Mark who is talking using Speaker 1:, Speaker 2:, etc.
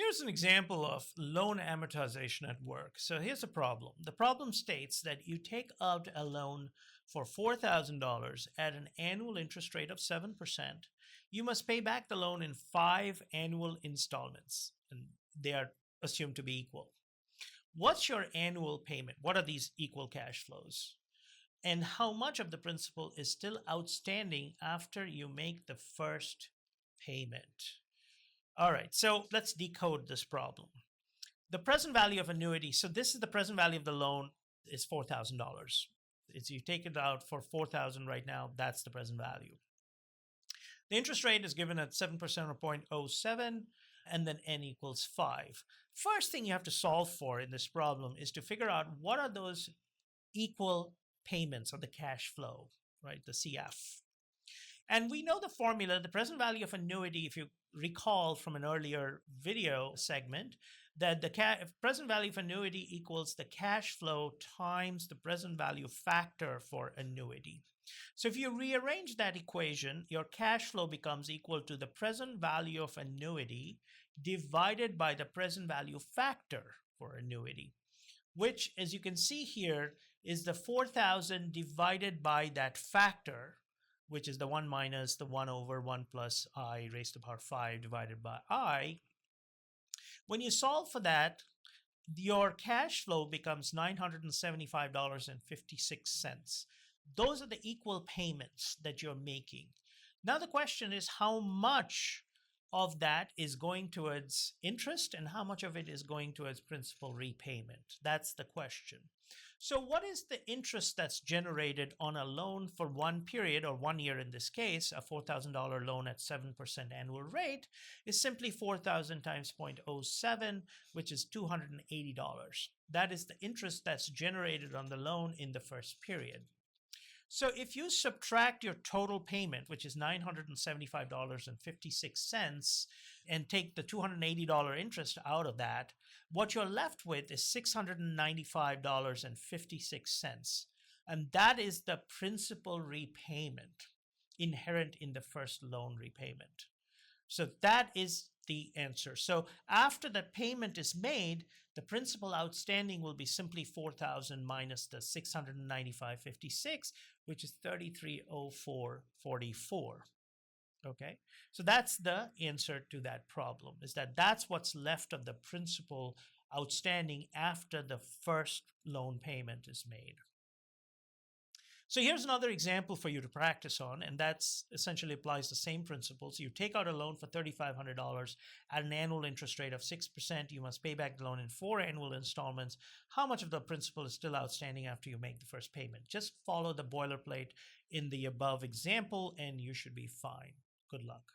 Speaker 1: here's an example of loan amortization at work. So here's the problem. The problem states that you take out a loan for $4,000 at an annual interest rate of 7%. You must pay back the loan in 5 annual installments, and they are assumed to be equal. What's your annual payment? What are these equal cash flows? And how much of the principal is still outstanding after you make the first payment? All right, so let's decode this problem. The present value of annuity, so this is the present value of the loan is $4,000. It's you take it out for $4,000 right now, that's the present value. The interest rate is given at 7% or 0.07, and then n equals 5. First thing you have to solve for in this problem is to figure out what are those equal payments of the cash flow, right, the CF. And we know the formula, the present value of annuity, if you recall from an earlier video segment, that the present value of annuity equals the cash flow times the present value factor for annuity. So if you rearrange that equation, your cash flow becomes equal to the present value of annuity divided by the present value factor for annuity, which, as you can see here, is the 4,000 divided by that factor, which is the 1 minus the 1 over 1 plus I raised to the power 5 divided by I. When you solve for that, your cash flow becomes $975.56. Those are the equal payments that you're making. Now the question is, how much of that is going towards interest and how much of it is going towards principal repayment? That's the question. So what is the interest that's generated on a loan for one period, or 1 year in this case? A $4,000 loan at 7% annual rate is simply 4,000 times 0.07, which is $280. That is the interest that's generated on the loan in the first period. So if you subtract your total payment, which is $975.56, and take the $280 interest out of that, what you're left with is $695.56. And that is the principal repayment inherent in the first loan repayment. So that is the answer. So after the payment is made, the principal outstanding will be simply 4,000 minus the 695.56, which is 3304.44. Okay, so that's the answer to that problem, is that's what's left of the principal outstanding after the first loan payment is made. So here's another example for you to practice on, and that's essentially applies the same principles. You take out a loan for $3,500 at an annual interest rate of 6%. You must pay back the loan in 4 annual installments. How much of the principal is still outstanding after you make the first payment? Just follow the boilerplate in the above example and you should be fine. Good luck.